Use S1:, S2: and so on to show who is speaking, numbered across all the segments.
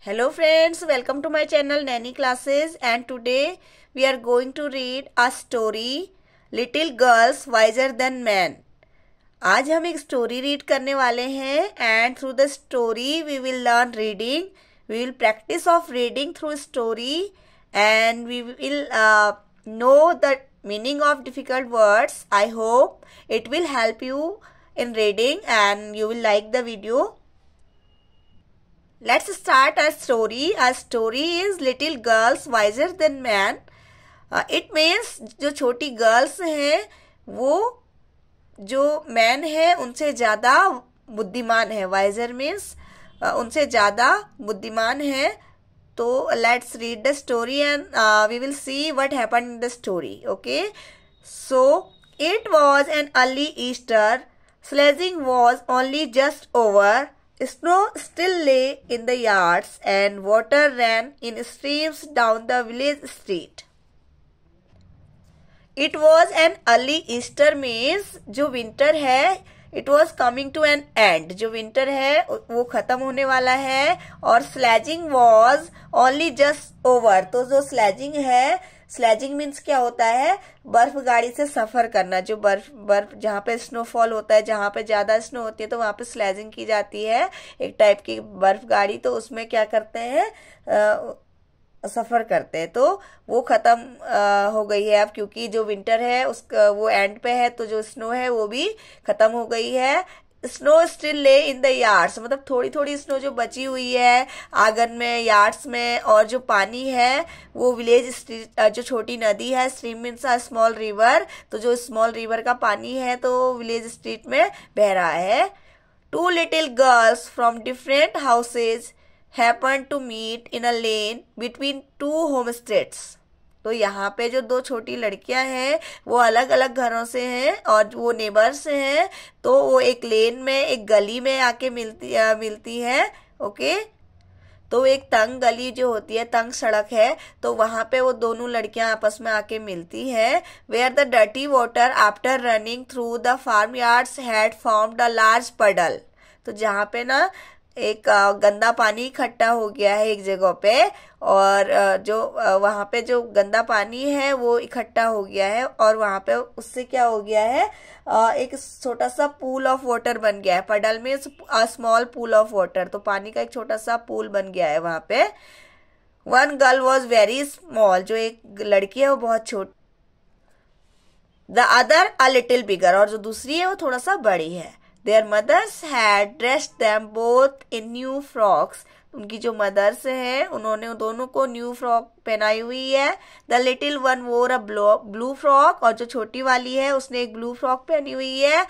S1: Hello friends, welcome to my channel Nanny Classes, and today we are going to read a story Little Girls Wiser Than Men. आज हम एक story read करने वाले हैं and through the story we will learn reading. We will practice of reading through story and we will know the meaning of difficult words. I hope it will help you in reading and you will like the video. Let's start our story. Our story is Little Girls Wiser Than Men. It means जो छोटी girls हैं वो जो man है उनसे ज़्यादा बुद्धिमान है. वाइजर मीन्स उनसे ज़्यादा बुद्धिमान है. तो let's read the story and we will see what happened in the story. Okay. So it was an early Easter. Sledging was only just over. Snow still lay in the yards and water ran in streams down the village street. It was an early Easter means जो winter है it was coming to an end. जो winter है वो खत्म होने वाला है और sledging was only just over. तो जो sledging है स्लेजिंग मीन्स क्या होता है? बर्फ गाड़ी से सफर करना. जो बर्फ जहाँ पे स्नोफॉल होता है, जहाँ पे ज्यादा स्नो होती है तो वहां पे स्लेजिंग की जाती है. एक टाइप की बर्फ गाड़ी. तो उसमें क्या करते हैं? सफर करते हैं. तो वो खत्म हो गई है अब, क्योंकि जो विंटर है उसका वो एंड पे है. तो जो स्नो है वो भी खत्म हो गई है. स्नो स्टिल ले इन द यार्ड्स, मतलब थोड़ी थोड़ी स्नो जो बची हुई है आंगन में, यार्ड्स में. और जो पानी है वो विलेज स्ट्रीट, जो छोटी नदी है, stream means a small river. तो जो स्मॉल रिवर का पानी है तो विलेज स्ट्रीट में बह रहा है. Two little girls from different houses happened to meet in a lane between two homesteads. तो यहाँ पे जो दो छोटी लड़कियां हैं वो अलग अलग घरों से हैं और वो नेबर्स हैं. तो वो एक लेन में, एक गली में आके मिलती है. ओके. तो एक तंग गली जो होती है, तंग सड़क है, तो वहां पे वो दोनों लड़कियां आपस में आके मिलती हैं. Where the dirty water after running through the farm yards had formed a large puddle. तो जहाँ पे ना एक गंदा पानी इकट्ठा हो गया है एक जगह पे, और जो वहां पे जो गंदा पानी है वो इकट्ठा हो गया है और वहां पे उससे क्या हो गया है? एक छोटा सा पूल ऑफ वाटर बन गया है. पडल में स्मॉल पूल ऑफ वाटर. तो पानी का एक छोटा सा पूल बन गया है वहां पे. One girl was very small. जो एक लड़की है वो बहुत छोटी. The other a little bigger. और जो दूसरी है वो थोड़ा सा बड़ी है. Their mothers had dressed them both in new frocks. उनकी जो मदर्स हैं उन्होंने दोनों को न्यू फ्रॉक पहनाई हुई है. The little one wore a blue frock. और जो छोटी वाली है उसने एक ब्लू फ्रॉक पहनी हुई है.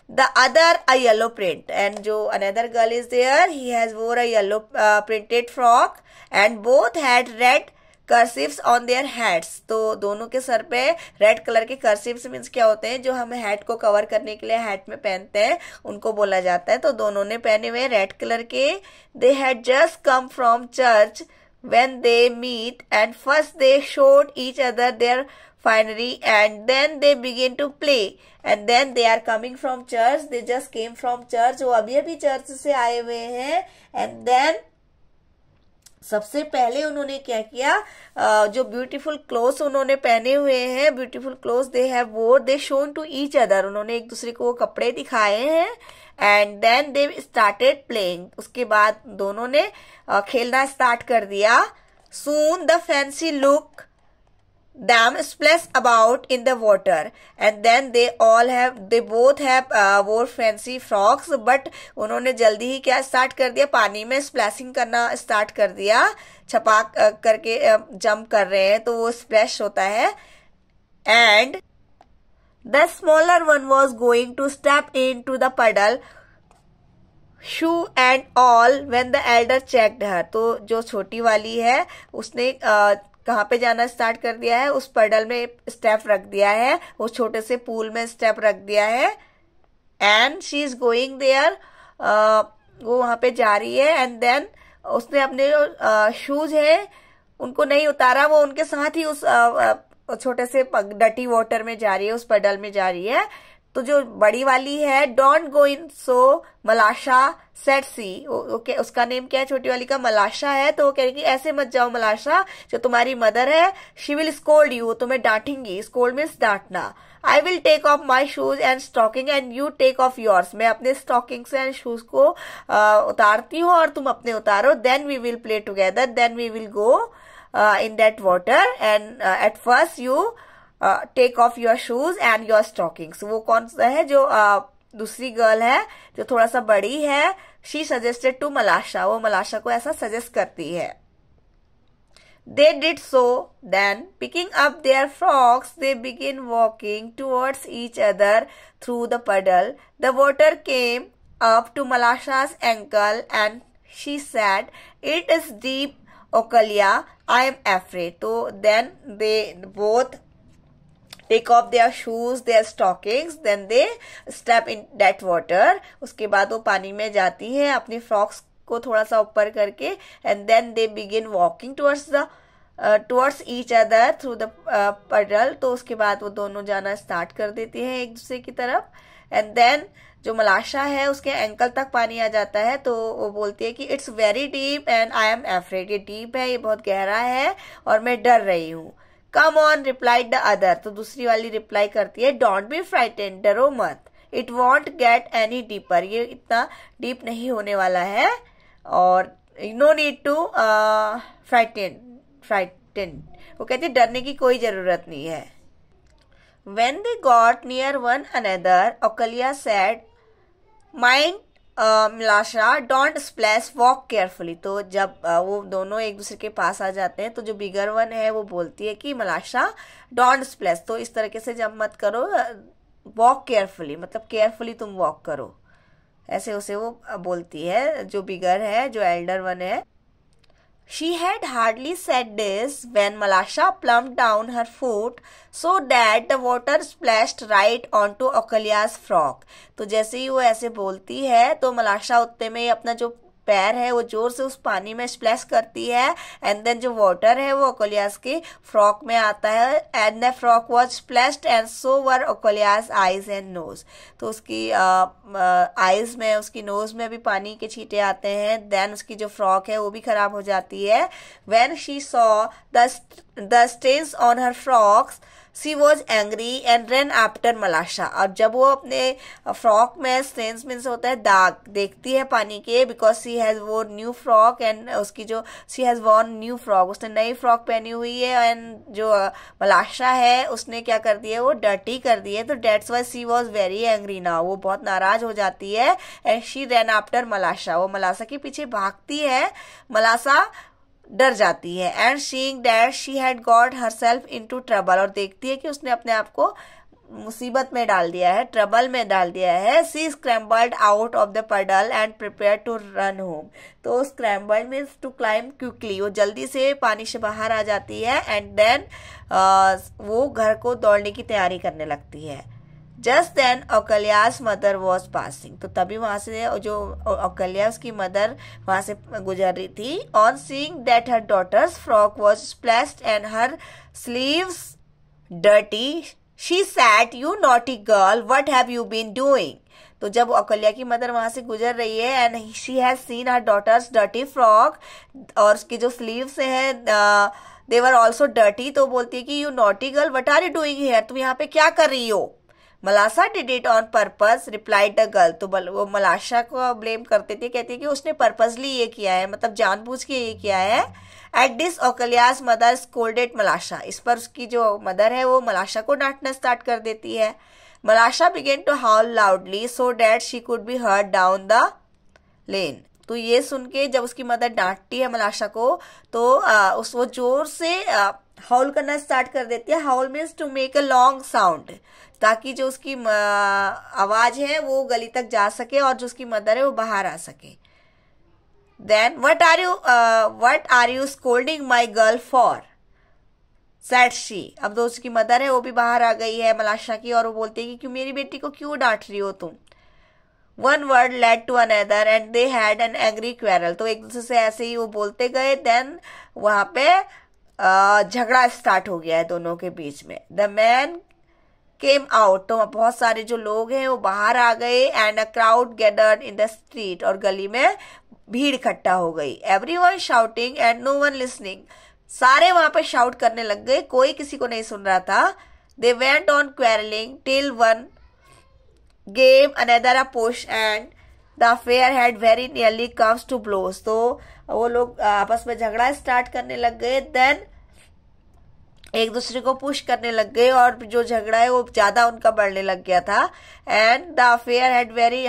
S1: The other a yellow print. And जो another girl is there, he has wore a yellow printed frock. And both had red cursives on their heads. तो दोनों के सर पे रेड कलर के कर्सिव्स मीन्स क्या होते हैं? जो हम हेड को कवर करने के लिए हेड में पहनते हैं उनको बोला जाता है. तो दोनों ने पहने हुए रेड कलर के. They had just come from church when they meet and first they showed each other their finery and then they begin to play and then they are coming from church. They just came from church. वो अभी अभी church से आए हुए हैं. and then सबसे पहले उन्होंने क्या किया? जो ब्यूटीफुल क्लोथ्स उन्होंने पहने हुए हैं, beautiful clothes they have wore, they shown to each other. उन्होंने एक दूसरे को वो कपड़े दिखाए हैं. And then they started playing. उसके बाद दोनों ने खेलना स्टार्ट कर दिया. Soon the fancy look them splash about in the water and then they both have wore fancy frocks. but उन्होंने जल्दी ही क्या स्टार्ट कर दिया? पानी में स्प्लैशिंग करना स्टार्ट कर दिया. छपाक करके जंप कर रहे हैं तो वो स्प्लैश होता है. and the smaller one was going to step into the puddle, shoe and all, when the elder checked her. तो जो छोटी वाली है उसने कहाँ पे जाना स्टार्ट कर दिया है? उस पडल में स्टेप रख दिया है, उस छोटे से पूल में स्टेप रख दिया है. And she is going there. वो वहां पे जा रही है. एंड देन उसने अपने जो शूज है उनको नहीं उतारा, वो उनके साथ ही उस छोटे से डटी वाटर में जा रही है, उस पडल में जा रही है. तो जो बड़ी वाली है, don't go in, so Malasha said she, okay, उसका नेम क्या है, छोटी वाली का मलाशा है, तो वो कह रही कि ऐसे मत जाओ मलाशा, जो तुम्हारी मदर है, शी विल स्कोल्ड यू, तुम्हें डांटेंगी, स्कोल्ड मीन्स डांटना। I will take off my shoes and stocking and you take off yours, मैं अपने स्टॉकिंग्स एंड शूज को उतारती हूँ और तुम अपने उतारो, then we will play together, then we will go in that water and at first you take off your shoes and your stockings। वो कौन सा है, जो दूसरी गर्ल है जो थोड़ा सा बड़ी है, she suggested to मलाशा, वो मलाशा को ऐसा सजेस्ट करती है। They did so, then picking up their frocks they began walking towards each other through the puddle। The water came up to Malasha's ankle and she said, it is deep Okalia, I am afraid। तो then they both take off their shoes, their stockings, then they step in that water। उसके बाद वो पानी में जाती है अपनी frocks को थोड़ा सा ऊपर करके, and then they begin walking towards each other through the puddle। तो उसके बाद वो दोनों जाना स्टार्ट कर देती हैं एक दूसरे की तरफ, and then जो मलाशा है उसके एंकल तक पानी आ जाता है, तो वो बोलती है कि it's very deep and I am afraid, ये डीप है, ये बहुत गहरा है और मैं डर रही हूँ। Come on replied the other, तो दूसरी वाली रिप्लाई करती है, डोंट बी फ्राइटेंड, डरो मत, it won't get any deeper, ये इतना डीप नहीं होने वाला है, और नो नीड टू फ्राइटेन, वो कहती है डरने की कोई जरूरत नहीं है। When they got near one another, Okalia said, mind Malasha, don't splash, walk carefully। तो जब वो दोनों एक दूसरे के पास आ जाते हैं, तो जो बिगर वन है वो बोलती है कि मलाशा डोंट स्प्लैश, तो इस तरीके से जब मत करो, वॉक केयरफुली, मतलब केयरफुली तुम वॉक करो, ऐसे उसे वो बोलती है, जो बिगर है, जो एल्डर वन है। She had hardly said this when Malasha plumped down her foot so that the water splashed right onto Okalia's frock। तो जैसे ही वो ऐसे बोलती है, तो मलाशा उतने में अपना जो पैर है वो जोर से उस पानी में स्प्लैश करती है, एंड देन जो वाटर है वो ओकोलियास के फ्रॉक में आता है, and the frock was splashed and so were Akulya's eyes and nose. तो उसकी आईज में, उसकी नोज में भी पानी के छींटे आते हैं, देन उसकी जो फ्रॉक है वो भी खराब हो जाती है। When she saw the stains on her frocks she was angry and run after Malasha. और जब वो अपने फ्रॉक में स्टेन्स मीन्स होता है दाग देखती है पानी के, बिकॉज शी हैज वो न्यू फ्रॉक, एंड उसकी जो she has worn new frock, उसने नई फ्रॉक पहनी हुई है, एंड जो मलाशा है उसने क्या कर दिया, वो डर्टी कर दी है, तो that's why she was very angry now, वो बहुत नाराज हो जाती है। एंड शी रन आफ्टर मलाशा, वो मलाशा के पीछे भागती है, मलाशा डर जाती है। And seeing that she had got herself into trouble, और देखती है कि उसने अपने आप को मुसीबत में डाल दिया है, ट्रबल में डाल दिया है। She scrambled out of the puddle and prepare to run home. तो scrambled means to climb quickly, वो जल्दी से पानी से बाहर आ जाती है, एंड देन वो घर को दौड़ने की तैयारी करने लगती है। Just then Akulya's mother was passing, तो तभी वहां से जो ओकलिया उसकी मदर वहां से गुजर रही थी। On seeing that her daughter's frock was splashed and her sleeves dirty she said, you naughty girl what have you been doing. तो जब ओकलिया की मदर वहां से गुजर रही है, and she has seen her daughter's dirty frock, और उसकी जो स्लीव्स है दे वर ऑल्सो डर्टी, तो बोलती है कि you naughty girl what are you doing here, तुम यहाँ पे क्या कर रही हो। Malasha did it on purpose replied the girl, तो वो मलाशा को ब्लेम करते थे, कहती है कि उसने पर्पसली ये किया है, मतलब जानबूझ के ये किया है। At this Akulya's mother scolded Malasha, इस पर उसकी जो मदर है वो मलाशा को डांटना स्टार्ट कर देती है। Malasha began to howl loudly so that she could be heard down the lane. तो ये सुन के जब उसकी मदर डांटती है मलाशा को, तो वो जोर से हाउल करना स्टार्ट कर देती है। Howl means to make a long sound, ताकि जो उसकी आवाज है वो गली तक जा सके और जो उसकी मदर है वो बाहर आ सके। Then what are you scolding my girl for said she. अब तो उसकी मदर है वो भी बाहर आ गई है मलाशा की, और वो बोलती है कि क्यों मेरी बेटी को क्यों डांट रही हो तुम। One word led to another and they had an angry quarrel, तो एक दूसरे से ऐसे ही वो बोलते गए। देन वहां पे झगड़ा स्टार्ट हो गया है दोनों के बीच में। द मैन केम आउट, तो बहुत सारे जो लोग हैं वो बाहर आ गए, and a crowd gathered in the street, और गली में भीड़ इकट्ठा हो गई। Everyone shouting and no one listening, सारे वहां पे शाउट करने लग गए, कोई किसी को नहीं सुन रहा था। They went on quarrelling till one gave another a push and the affair had very nearly comes to blows, तो वो लोग आपस में झगड़ा स्टार्ट करने लग गए। देन एक दूसरे को पुश करने लग गए, और जो झगड़ा है वो ज्यादा उनका बढ़ने लग गया था। And the affair had very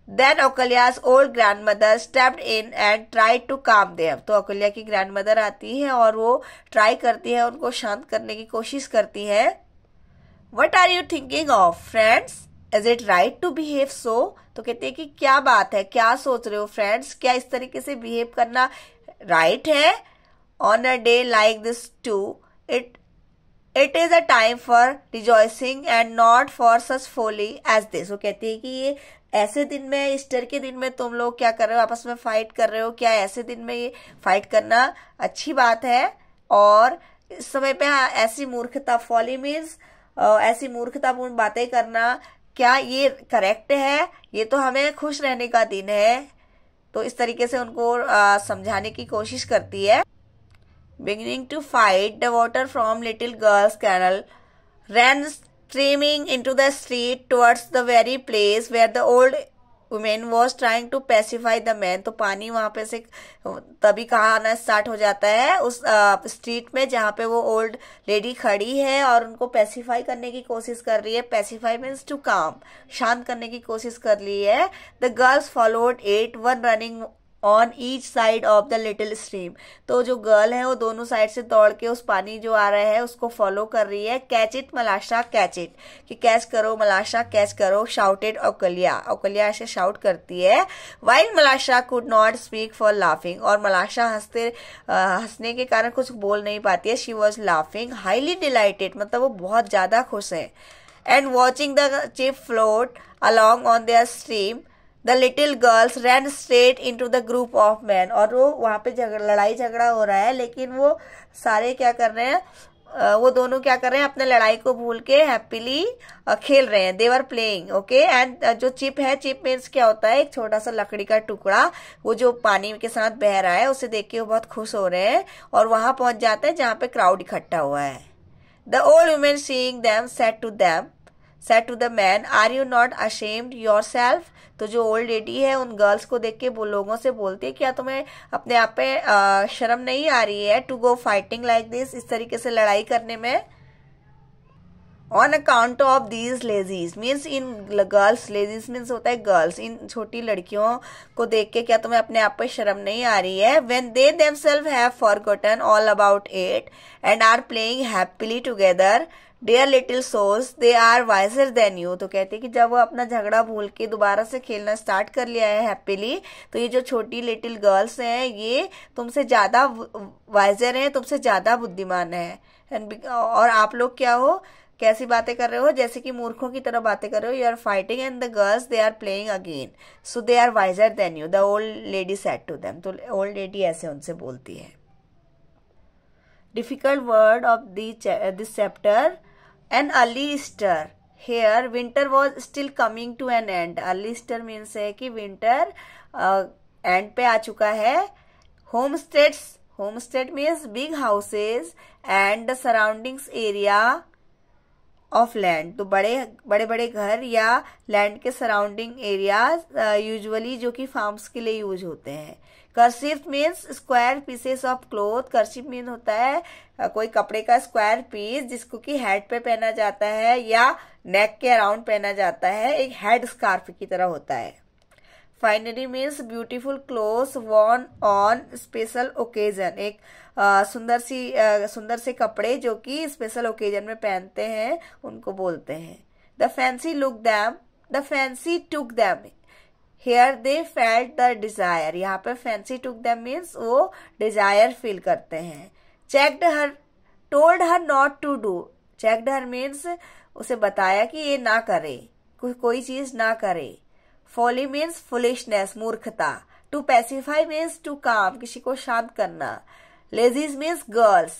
S1: then Akulya's old grandmother stepped in and tried to calm them, तो अकल्या की ग्रैंडमदर आती है और वो ट्राई करती है, उनको शांत करने की कोशिश करती है। What are you thinking of friends, is it right to behave so, तो कहते हैं कि क्या बात है, क्या सोच रहे हो फ्रेंड्स, क्या इस तरीके से बिहेव करना राइट है। On a day like this too it is a time for rejoicing and not for such folly as this, वो कहती है कि ये ऐसे दिन में, ईस्टर के दिन में तुम लोग क्या कर रहे हो, आपस में फाइट कर रहे हो, क्या ऐसे दिन में ये फाइट करना अच्छी बात है। और इस समय पे ऐसी मूर्खता, फॉली मीन्स ऐसी मूर्खतापूर्ण बातें करना, क्या ये करेक्ट है, ये तो हमें खुश रहने का दिन है। तो इस तरीके से उनको समझाने की कोशिश करती है। Beginning to fight, the water from little girl's canal ran streaming into the street towards the very place where the old woman was trying to pacify the man, तो पानी वहां पे से तभी कहाँ आना स्टार्ट हो जाता है, उस स्ट्रीट में जहाँ पे वो ओल्ड लेडी खड़ी है और उनको पेसिफाई करने की कोशिश कर रही है। पेसिफाई मीन्स टू काम, शांत करने की कोशिश कर रही है। The girls followed it, one running on each side of the little stream, तो जो गर्ल है वो दोनों साइड से दौड़ के उस पानी जो आ रहा है उसको फॉलो कर रही है। कैच इट मलाशा कैच इट, कि कैच करो मलाशा कैच करो, शाउटेड अकल्या, अकल्या ऐसे शाउट करती है। While मलाशा could not speak for laughing, और मलाशा हंसने के कारण कुछ बोल नहीं पाती है। She was laughing highly dilated, मतलब वो बहुत ज्यादा खुश है। And watching the chip float along on their stream The little girls ran straight into the group of men, और वो वहां पे लड़ाई झगड़ा हो रहा है, लेकिन वो सारे क्या कर रहे हैं, वो दोनों क्या कर रहे हैं, अपने लड़ाई को भूल के हैप्पीली खेल रहे हैं। देवर प्लेइंग ओके। एंड जो चिप है, चिप मीन्स क्या होता है, एक छोटा सा लकड़ी का टुकड़ा, वो जो पानी के साथ बह रहा है उसे देख के वो बहुत खुश हो रहे हैं, और वहां पहुंच जाते हैं जहां पे क्राउड इकट्ठा हुआ है। The old women seeing them said to the man, are you not ashamed yourself, तो जो ओल्ड लेडी है उन गर्ल्स को देख के वो लोगों से बोलती है, क्या तुम्हें अपने आप पे शर्म नहीं आ रही है, to go fighting like this, इस तरीके से लड़ाई करने में। On account of these lassies means इन गर्ल्स, लेजीज मीन्स होता है गर्ल्स, इन छोटी लड़कियों को देख के क्या तुम्हें अपने आप पे शर्म नहीं आ रही है। When they themselves have forgotten all about it and are playing happily together, dear little souls they are wiser than you, तो कहते हैं कि जब वो अपना झगड़ा भूल के दोबारा से खेलना स्टार्ट कर लिया है हैप्पीली, तो ये जो छोटी लिटिल गर्ल्स हैं ये तुमसे ज्यादा वाइजर हैं, तुमसे ज्यादा बुद्धिमान है। और आप लोग क्या हो, कैसी बातें कर रहे हो, जैसे कि मूर्खों की तरह बातें कर रहे हो। You are fighting and the girls they are playing again, so they are wiser than you, the old lady said to them, तो ओल्ड लेडी ऐसे उनसे बोलती है। Difficult word of this chapter, an early Easter, here winter was still coming to an end. Early Easter means है कि winter end पे आ चुका है। Homesteads, homestead means big houses and the surroundings area of land, तो बड़े बड़े घर या लैंड के सराउंडिंग एरियाज यूजुअली जो कि फार्म्स के लिए यूज होते हैं। Cursive means square pieces of cloth, cursive mean होता है कोई कपड़े का स्क्वायर पीस जिसको कि हेड पे पहना जाता है या नेक के अराउंड पहना जाता है, एक हेड स्कार्फ की तरह होता है। Finery means beautiful clothes worn on special occasion, एक सुंदर से कपड़े जो कि स्पेशल ओकेजन में पहनते हैं उनको बोलते हैं। The fancy look them, the fancy took them, here they felt the desire, यहाँ पे फैंसी टुक दैम मीन्स वो डिजायर फील करते हैं। Checked her, told her not to do, checked her means उसे बताया कि ये ना करे, कोई चीज ना करे। फॉली मीन्स फुलिशनेस, मूर्खता। टू पैसिफाई मीन्स टू काम, किसी को शांत करना। लेजीज मीन्स गर्ल्स,